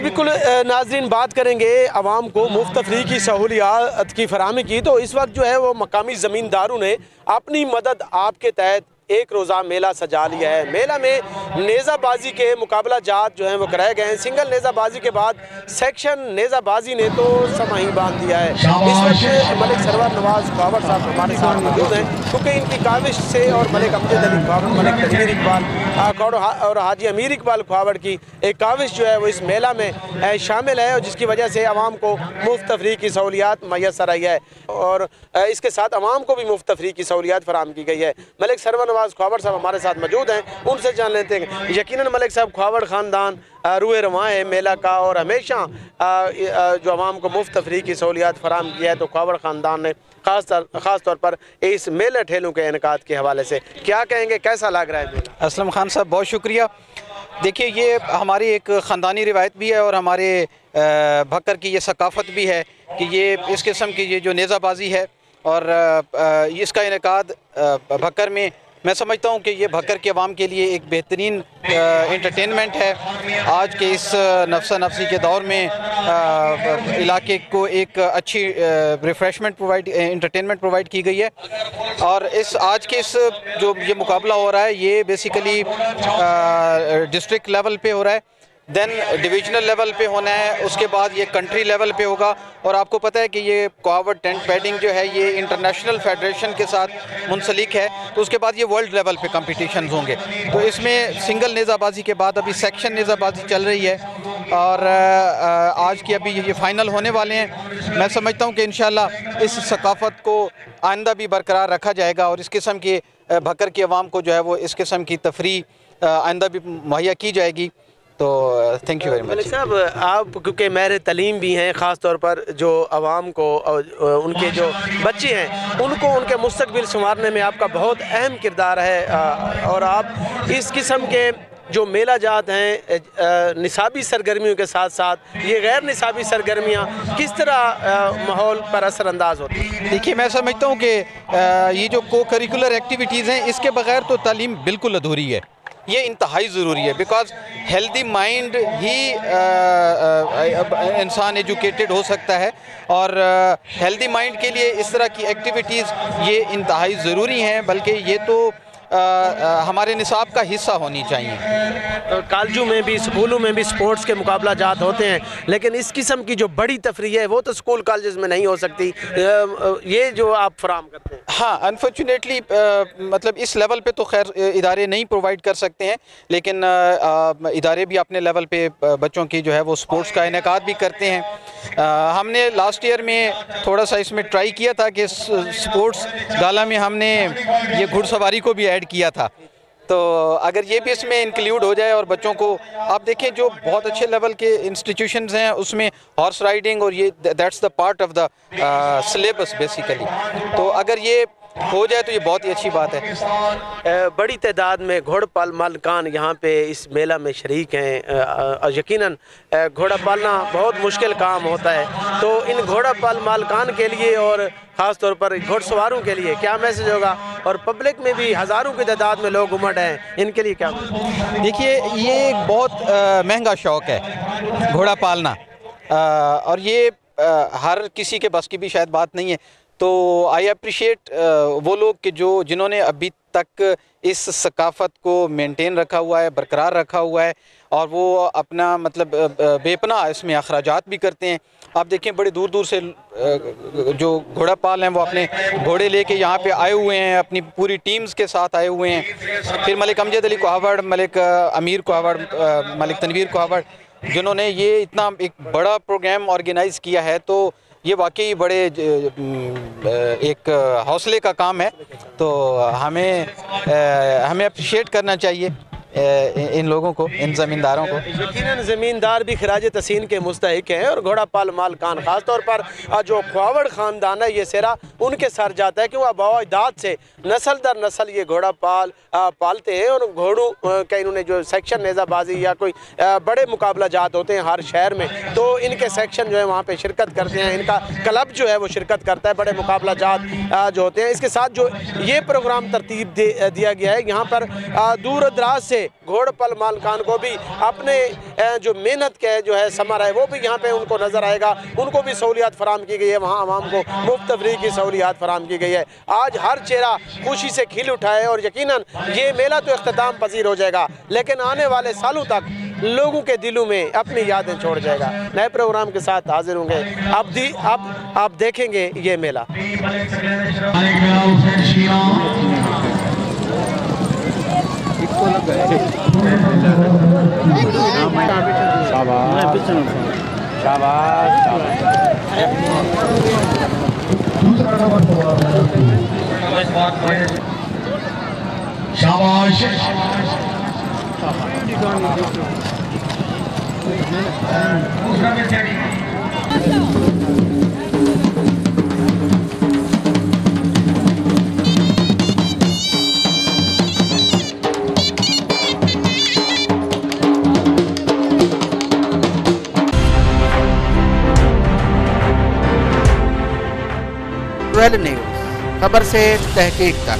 बिल्कुल नाज़रीन, बात करेंगे आवाम को मुफ्त तफरीह की सहूलियात की फराहमी की। तो इस वक्त जो है वो मकामी ज़मींदारों ने अपनी मदद आपके तहत एक रोज़ा मेला सजा लिया है। मेला में नेज़ाबाजी के मुकाबला जात जो हैं वो कराए गए हैं। सिंगल नेज़ाबाजी के बाद सेक्शन नेज़ाबाजी ने तो समा ही बांध दिया है। इस वक्त मलिक सरवर नवाज ख्वाबड़ साहब हमारे साथ मौजूद हैं, क्योंकि इनकी काविश से और मलिक अमजद अली ख्वाबड़, मलिक तनवीर इकबाल और हाजी अमीर इकबाल ख्वाबड़ की एक काविश जो है वो इस मेला में शामिल है, और जिसकी वजह से आवाम को मुफ्त तफरीह की सहूलियात मैसर आई है, और इसके साथ आवाम को भी मुफ्त तफरीह की सहूलियात फराहम की गई है। मलिक सरवर नवाज ख्वाबड़ साहब हमारे साथ मौजूद हैं, उनसे जान लेते हैं। यकीनन मलिक साहब, ख्वाबड़ ख़ानदान रूए रवां है मेला का, और हमेशा जो आवाम को मुफ्त तफरीह की सहूलियात फराहम की है, तो ख्वाबड़ ख़ानदान ने ख़ास तौर पर इस मेले ठेलों के इनकाद के हवाले से क्या कहेंगे, कैसा लग रहा है? असलम खान साहब, बहुत शुक्रिया। देखिए, ये हमारी एक ख़ानदानी रिवायत भी है और हमारे भक्कर की ये सकाफ़त भी है कि ये इस किस्म की ये जो नेज़ाबाजी है और इसका इनकाद भक्कर में, मैं समझता हूँ कि ये भक्कर के अवाम के लिए एक बेहतरीन एंटरटेनमेंट है। आज के इस नफ्सा नफसी के दौर में इलाके को एक अच्छी रिफ़्रेशमेंट एंटरटेनमेंट प्रोवाइड की गई है। और आज के इस जो ये मुकाबला हो रहा है, ये बेसिकली डिस्ट्रिक्ट लेवल पे हो रहा है, देन डिविजनल लेवल पे होना है, उसके बाद ये कंट्री लेवल पे होगा। और आपको पता है कि ये ख्वाबड़ टेंट पैडिंग जो है ये इंटरनेशनल फेडरेशन के साथ मुंसलिक है, तो उसके बाद ये वर्ल्ड लेवल पे कंपटीशंस होंगे। तो इसमें सिंगल नेज़ाबाजी के बाद अभी सेक्शन नेज़ाबाजी चल रही है, और आज की अभी ये फ़ाइनल होने वाले हैं। मैं समझता हूँ कि इंशाल्लाह इस सकाफ़त को आइंदा भी बरकरार रखा जाएगा, और इस किस्म के भक्कर की आवाम को जो है वो इस किस्म की तफरीह आइंदा भी मुहैया की जाएगी। तो thank you very much. Malik साहब, आप क्योंकि माहिर तलीम भी हैं, ख़ास तौर पर जो आवाम को उनके जो बच्चे हैं उनको उनके मुस्तकबिल संवारने में आपका बहुत अहम किरदार है, और आप इस किस्म के जो मेला जात हैं निसाबी सरगर्मियों के साथ साथ ये गैर निसाबी सरगर्मियाँ किस तरह माहौल पर असरअंदाज होती हैं? देखिए, मैं समझता हूँ कि ये जो को करिकुलर एक्टिविटीज़ हैं, इसके बगैर तो तालीम बिल्कुल अधूरी है। ये इंतहाई ज़रूरी है, बिकॉज़ हेल्दी माइंड ही इंसान एजुकेटेड हो सकता है, और हेल्दी माइंड के लिए इस तरह की एक्टिविटीज़ ये इंतहाई ज़रूरी हैं, बल्कि ये तो हमारे निसाब का हिस्सा होनी चाहिए। तो कॉलेजों में भी, स्कूलों में भी स्पोर्ट्स के मुकाबला जात होते हैं, लेकिन इस किस्म की जो बड़ी तफरीह है वो तो स्कूल कॉलेज में नहीं हो सकती, ये जो आप फराम करते हैं। हाँ, अनफॉर्चुनेटली मतलब इस लेवल पे तो खैर इदारे नहीं प्रोवाइड कर सकते हैं, लेकिन इदारे भी अपने लेवल पे बच्चों की जो है वो स्पोर्ट्स का इनेकाद भी करते हैं। हमने लास्ट ईयर में थोड़ा सा इसमें ट्राई किया था कि स्पोर्ट्स गाला में हमने ये घुड़सवारी को भी ऐड किया था, तो अगर ये भी इसमें इंक्लूड हो जाए और बच्चों को, आप देखें जो बहुत अच्छे लेवल के इंस्टीट्यूशंस हैं उसमें हॉर्स राइडिंग और ये that's the part of the syllabus basically, तो अगर ये हो जाए तो ये बहुत ही अच्छी बात है। बड़ी तादाद में घोड़ा पाल मालिकान यहाँ पे इस मेला में शरीक हैं। यकीनन घोड़ा पालना बहुत मुश्किल काम होता है, तो इन घोड़ा पाल मालिकान के लिए और ख़ास तौर पर घोड़सवारों के लिए क्या मैसेज होगा? और पब्लिक में भी हज़ारों की तादाद में लोग उमड़ हैं, इनके लिए क्या? देखिए, ये एक बहुत महंगा शौक़ है घोड़ा पालना, और ये हर किसी के बस की भी शायद बात नहीं है। तो आई अप्रिशिएट वो लोग कि जिन्होंने अभी तक इस सकाफ़त को मेंटेन रखा हुआ है, बरकरार रखा हुआ है, और वो अपना मतलब बेपनाह इसमें अखराजात भी करते हैं। आप देखें, बड़े दूर दूर से जो घोड़ा पाल हैं वो अपने घोड़े लेके यहाँ पे आए हुए हैं, अपनी पूरी टीम्स के साथ आए हुए हैं। फिर मलिक अमजद अली ख्वाबड़, मलिक अमीर ख्वाबड़, मलिक तनवीर ख्वाबड़, जिन्होंने ये इतना एक बड़ा प्रोग्राम ऑर्गेनाइज़ किया है, तो ये वाकई बड़े एक हौसले का काम है। तो हमें अप्रिशिएट करना चाहिए इन लोगों को, इन ज़मींदारों को। यकीनन ज़मींदार भी खराज तहसीन के मुस्तहिक हैं, और घोड़ा पाल मालकान ख़ास तौर पर जो ख्वाबड़ ख़ानदान है ये सेरा उनके सर जाता है कि वह बाइदाद से नस्ल दर नस्ल ये घोड़ा पालते हैं, और घोड़ों का इन्होंने जो सेक्शन नेज़ाबाजी या कोई बड़े मुकाबला जात होते हैं हर शहर में, तो इनके सेक्शन जो है वहाँ पर शिरकत करते हैं, इनका क्लब जो है वो शिरकत करता है, बड़े मुकाबला जात जो होते हैं। इसके साथ जो ये प्रोग्राम तरतीब दिया गया है, यहाँ पर दूर दराज से घोड़पल मालकान को भी अपने जो मेहनत के जो है समर है वो भी यहाँ पे उनको नज़र आएगा। उनको भी सहूलियात फराम की गई है, वहाँ आवाम को मुफ्त तफरीह की सहूलियात फराम की गई है। आज हर चेहरा खुशी से खिल उठा है और यकीनन ये मेला तो इख्तिताम पजीर हो जाएगा, लेकिन आने वाले सालों तक लोगों के दिलों में अपनी यादें छोड़ जाएगा। नए प्रोग्राम के साथ हाजिर होंगे। अब आप देखेंगे ये मेला। शाबाश12 न्यूज़, खबर से तहकीक तक।